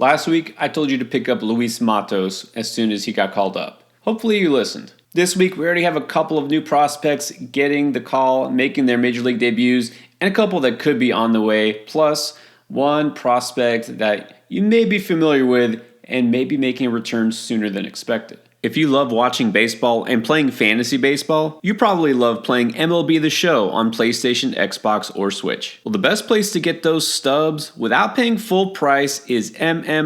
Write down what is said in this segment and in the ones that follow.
Last week, I told you to pick up Luis Matos as soon as he got called up. Hopefully you listened. This week, we already have a couple of new prospects getting the call, making their major league debuts, and a couple that could be on the way, plus one prospect that you may be familiar with and may be making a return sooner than expected. If you love watching baseball and playing fantasy baseball, you probably love playing MLB The Show on PlayStation, Xbox, or Switch. Well, the best place to get those stubs without paying full price is MMOAH.com.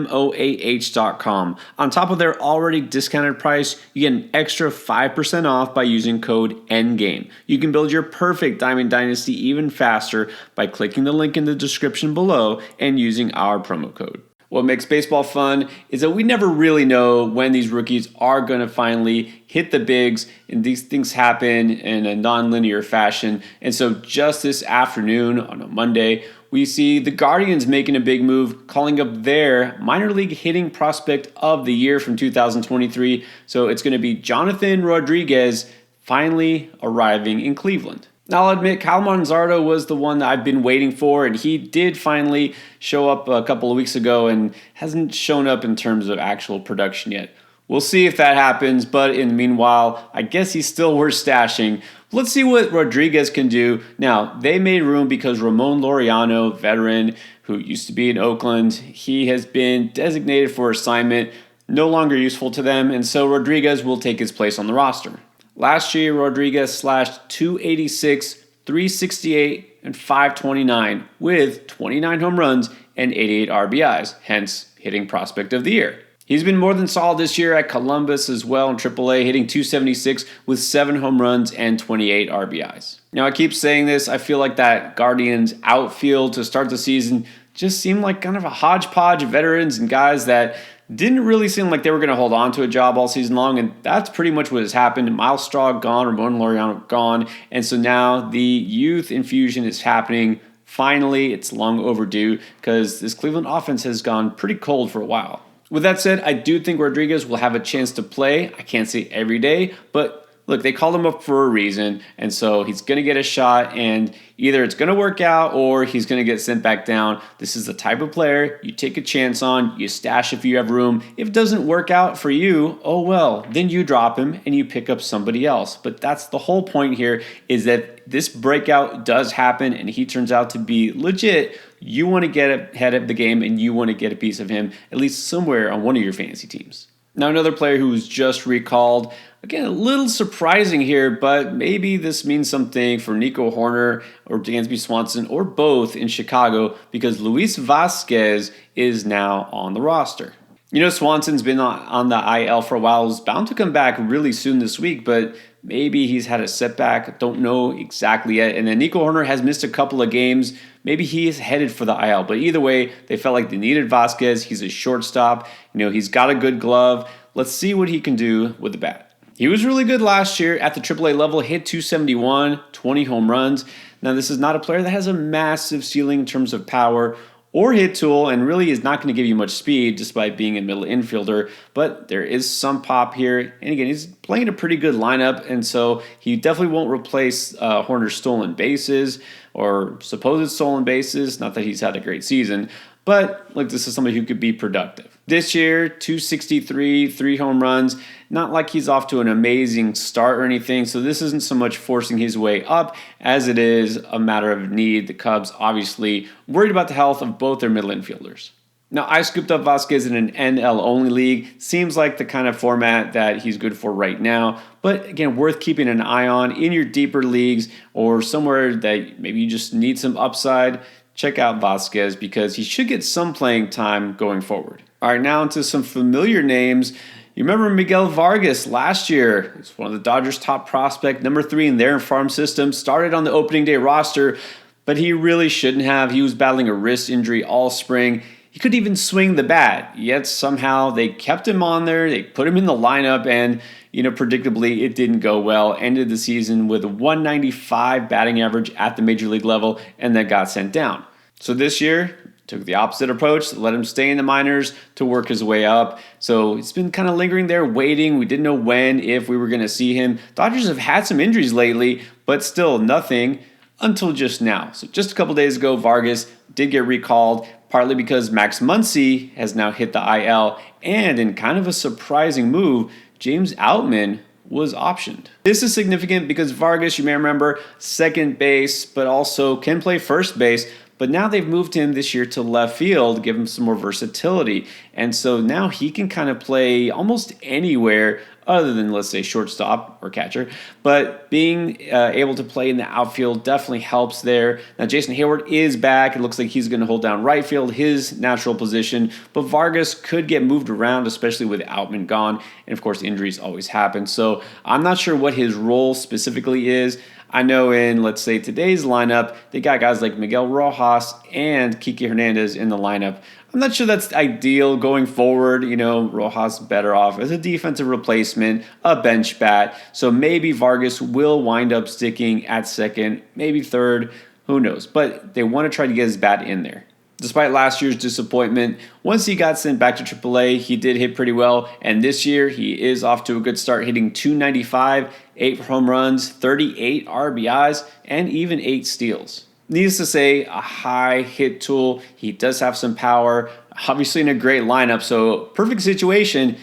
On top of their already discounted price, you get an extra 5% off by using code ENDGAME. You can build your perfect Diamond Dynasty even faster by clicking the link in the description below and using our promo code. What makes baseball fun is that we never really know when these rookies are going to finally hit the bigs, and these things happen in a non-linear fashion. And so just this afternoon on a Monday, we see the Guardians making a big move, calling up their minor league hitting prospect of the year from 2023. So it's going to be Jonathan Rodriguez finally arriving in Cleveland. Now, I'll admit, Kyle Manzardo was the one that I've been waiting for, and he did finally show up a couple of weeks ago and hasn't shown up in terms of actual production yet. We'll see if that happens, but in the meanwhile, I guess he's still worth stashing. Let's see what Rodriguez can do. Now, they made room because Ramon Laureano, veteran who used to be in Oakland, he has been designated for assignment, no longer useful to them, and so Rodriguez will take his place on the roster. Last year, Rodriguez slashed .286, .368, and .529 with 29 home runs and 88 RBIs, hence hitting prospect of the year. He's been more than solid this year at Columbus as well in AAA, hitting .276 with 7 home runs and 28 RBIs. Now, I keep saying this, I feel like that Guardians outfield to start the season just seemed like kind of a hodgepodge of veterans and guys that didn't really seem like they were going to hold on to a job all season long, and that's pretty much what has happened. Miles Straw gone, Ramon Laureano gone, and so now the youth infusion is happening. Finally, it's long overdue because this Cleveland offense has gone pretty cold for a while. With that said, I do think Rodriguez will have a chance to play. I can't say every day, but look, they called him up for a reason, and so he's going to get a shot, and either it's going to work out or he's going to get sent back down. This is the type of player you take a chance on, you stash if you have room. If it doesn't work out for you, oh well, then you drop him and you pick up somebody else. But that's the whole point here, is that this breakout does happen and he turns out to be legit. You want to get ahead of the game and you want to get a piece of him, at least somewhere on one of your fantasy teams. Now, another player who was just recalled, again, a little surprising here, but maybe this means something for Nico Horner or Dansby Swanson or both in Chicago, because Luis Vasquez is now on the roster. You know, Swanson's been on the IL for a while. He's bound to come back really soon this week, but maybe he's had a setback. Don't know exactly yet. And then Nico Horner has missed a couple of games. Maybe he is headed for the IL. But either way, they felt like they needed Vasquez. He's a shortstop. You know, he's got a good glove. Let's see what he can do with the bat. He was really good last year at the AAA level, hit .271, 20 home runs. Now, this is not a player that has a massive ceiling in terms of power or hit tool, and really is not going to give you much speed despite being a middle infielder, but there is some pop here. And again, he's playing a pretty good lineup, and so he definitely won't replace Horner's stolen bases or supposed stolen bases. Not that he's had a great season, but look, this is somebody who could be productive. This year, .263, 3 home runs. Not like he's off to an amazing start or anything, so this isn't so much forcing his way up as it is a matter of need. The Cubs obviously worried about the health of both their middle infielders. Now, I scooped up Vasquez in an NL-only league. Seems like the kind of format that he's good for right now, but again, worth keeping an eye on in your deeper leagues or somewhere that maybe you just need some upside. Check out Vasquez because he should get some playing time going forward. All right, now into some familiar names. You remember Miguel Vargas last year? He's one of the Dodgers' top prospect, number 3 in their farm system. Started on the opening day roster, but he really shouldn't have. He was battling a wrist injury all spring. He couldn't even swing the bat, yet somehow they kept him on there. They put him in the lineup, and predictably, it didn't go well. Ended the season with a 195 batting average at the major league level, and then got sent down. So this year, took the opposite approach, let him stay in the minors to work his way up. So it's been kind of lingering there, waiting. We didn't know when, if we were going to see him. Dodgers have had some injuries lately, but still nothing until just now. So just a couple days ago, Vargas did get recalled. partly because Max Muncy has now hit the IL, and in kind of a surprising move, James Outman was optioned. This is significant because Vargas, you may remember, second base, but also can play first base. But now they've moved him this year to left field, give him some more versatility. And so now he can kind of play almost anywhere other than, let's say, shortstop or catcher. But being able to play in the outfield definitely helps there. Now, Jason Hayward is back. It looks like he's going to hold down right field, his natural position. But Vargas could get moved around, especially with Outman gone. And, of course, injuries always happen. So I'm not sure what his role specifically is. I know in, let's say, today's lineup, they got guys like Miguel Rojas and Kike Hernandez in the lineup. I'm not sure that's ideal going forward. Rojas better off as a defensive replacement, a bench bat. So maybe Vargas will wind up sticking at second, maybe third, who knows. But they want to try to get his bat in there. Despite last year's disappointment, once he got sent back to AAA, he did hit pretty well. And this year, he is off to a good start, hitting .295, 8 home runs, 38 RBIs, and even 8 steals. Needless to say, a high hit tool. He does have some power, obviously in a great lineup, so perfect situation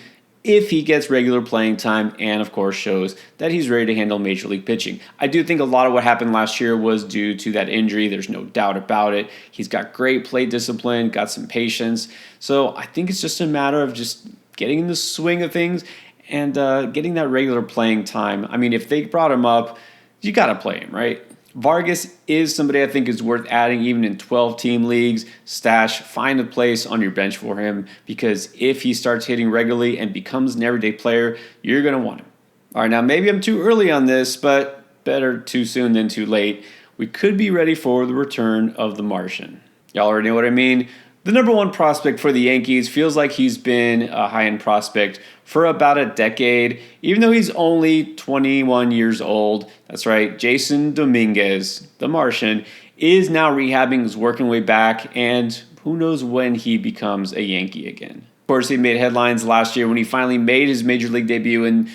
if he gets regular playing time and, of course, shows that he's ready to handle Major League pitching. I do think a lot of what happened last year was due to that injury. There's no doubt about it. He's got great plate discipline, got some patience. So I think it's just a matter of just getting in the swing of things and getting that regular playing time. I mean, if they brought him up, you got to play him, right? Vargas is somebody I think is worth adding even in 12-team leagues. Stash, find a place on your bench for him because if he starts hitting regularly and becomes an everyday player, you're going to want him. All right, now maybe I'm too early on this, but better too soon than too late. We could be ready for the return of the Martian. Y'all already know what I mean. The number one prospect for the Yankees feels like he's been a high-end prospect for about a decade, even though he's only 21 years old. That's right, Jason Dominguez, the Martian, is now rehabbing, is working way back, and who knows when he becomes a Yankee again. Of course, he made headlines last year when he finally made his Major League debut, and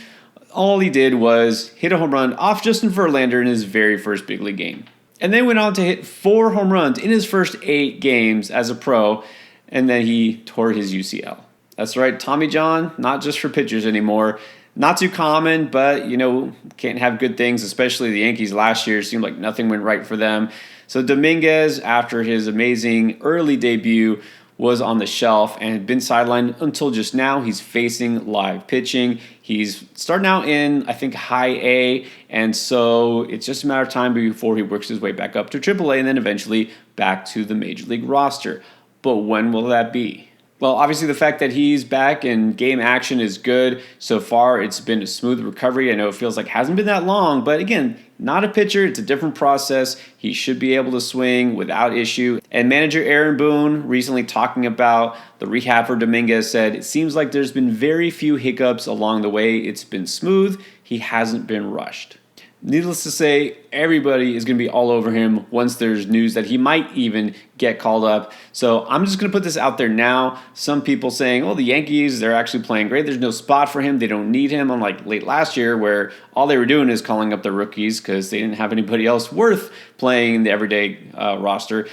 all he did was hit a home run off Justin Verlander in his very first big league game. And then went on to hit 4 home runs in his first 8 games as a pro, and then he tore his UCL. That's right, Tommy John, not just for pitchers anymore. Not too common, but, can't have good things, especially the Yankees last year. It seemed like nothing went right for them. So Dominguez, after his amazing early debut, was on the shelf and had been sidelined until just now. He's facing live pitching. He's starting out in, I think, high A, and so it's just a matter of time before he works his way back up to AAA and then eventually back to the Major League roster. But when will that be? Well, obviously the fact that he's back and game action is good. So far, it's been a smooth recovery. I know it feels like it hasn't been that long, but again, not a pitcher. It's a different process. He should be able to swing without issue. And manager Aaron Boone, recently talking about the rehab for Dominguez, said, it seems like there's been very few hiccups along the way. It's been smooth. He hasn't been rushed. Needless to say, everybody is going to be all over him once there's news that he might even get called up. So I'm just going to put this out there now. Some people saying, the Yankees, they're actually playing great. There's no spot for him. They don't need him, unlike late last year where all they were doing is calling up the rookies because they didn't have anybody else worth playing in the everyday roster.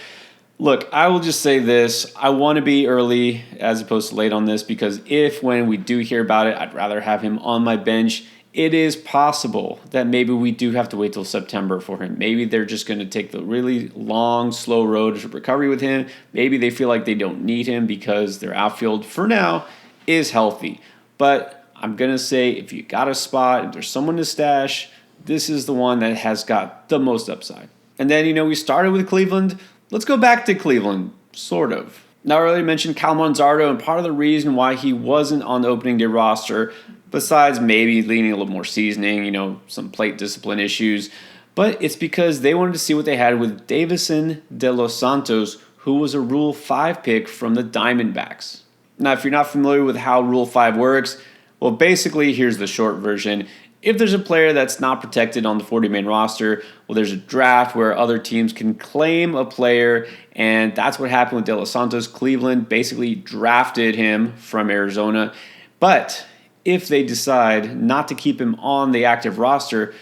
Look, I will just say this. I want to be early as opposed to late on this because when we do hear about it, I'd rather have him on my bench. It is possible that maybe we do have to wait till September for him. Maybe they're just going to take the really long, slow road to recovery with him. Maybe they feel like they don't need him because their outfield, for now, is healthy. But I'm going to say if you got a spot, if there's someone to stash, this is the one that has got the most upside. And then, we started with Cleveland. Let's go back to Cleveland, sort of. Now, I already mentioned Cal Manzardo, and part of the reason why he wasn't on the opening day roster, besides maybe leaning a little more seasoning, some plate discipline issues, but it's because they wanted to see what they had with Davison De Los Santos, who was a Rule 5 pick from the Diamondbacks. Now, if you're not familiar with how Rule 5 works, well, basically, here's the short version. If there's a player that's not protected on the 40-man roster, well, there's a draft where other teams can claim a player, and that's what happened with De Los Santos. Cleveland basically drafted him from Arizona, but if they decide not to keep him on the active roster,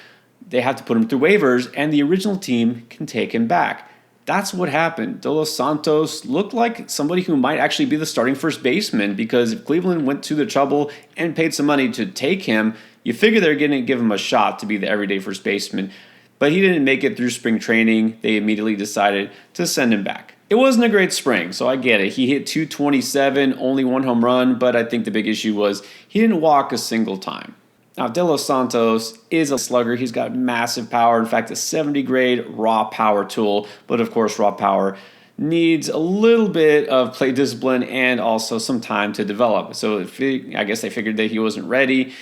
they have to put him through waivers, and the original team can take him back. that's what happened. De Los Santos looked like somebody who might actually be the starting first baseman, because if Cleveland went to the trouble and paid some money to take him, you figure they're going to give him a shot to be the everyday first baseman. But he didn't make it through spring training. They immediately decided to send him back. It wasn't a great spring, so I get it. He hit .227, only 1 home run, but I think the big issue was he didn't walk a single time. Now, De Los Santos is a slugger. He's got massive power. In fact, a 70 grade raw power tool. But of course, raw power needs a little bit of play discipline and also some time to develop. So I guess they figured that he wasn't ready,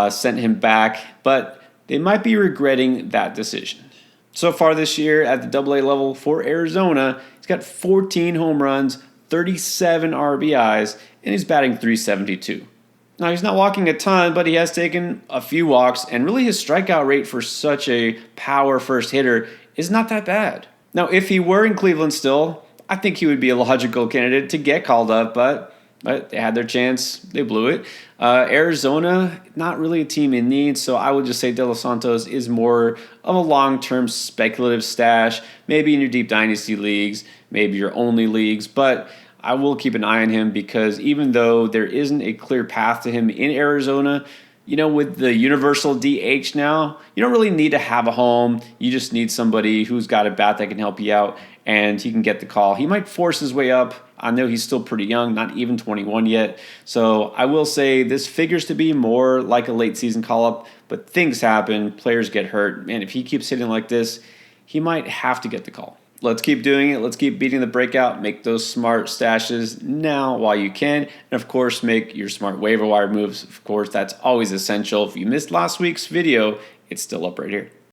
sent him back. But they might be regretting that decision. So far this year at the AA level for Arizona, he's got 14 home runs, 37 RBIs, and he's batting .372. Now, he's not walking a ton, but he has taken a few walks, and really his strikeout rate for such a power first hitter is not that bad. Now, if he were in Cleveland still, I think he would be a logical candidate to get called up, but they had their chance. They blew it. Arizona, not really a team in need, so I would just say De Los Santos is more of a long-term speculative stash, maybe in your deep dynasty leagues, maybe your only leagues, but I will keep an eye on him, because even though there isn't a clear path to him in Arizona, with the universal DH now, you don't really need to have a home. You just need somebody who's got a bat that can help you out, and he can get the call. He might force his way up. I know he's still pretty young, not even 21 yet. So I will say this figures to be more like a late season call-up, but things happen. Players get hurt. Man, if he keeps hitting like this, he might have to get the call. Let's keep doing it. Let's keep beating the breakout. Make those smart stashes now while you can. And, of course, make your smart waiver wire moves. Of course, that's always essential. If you missed last week's video, it's still up right here.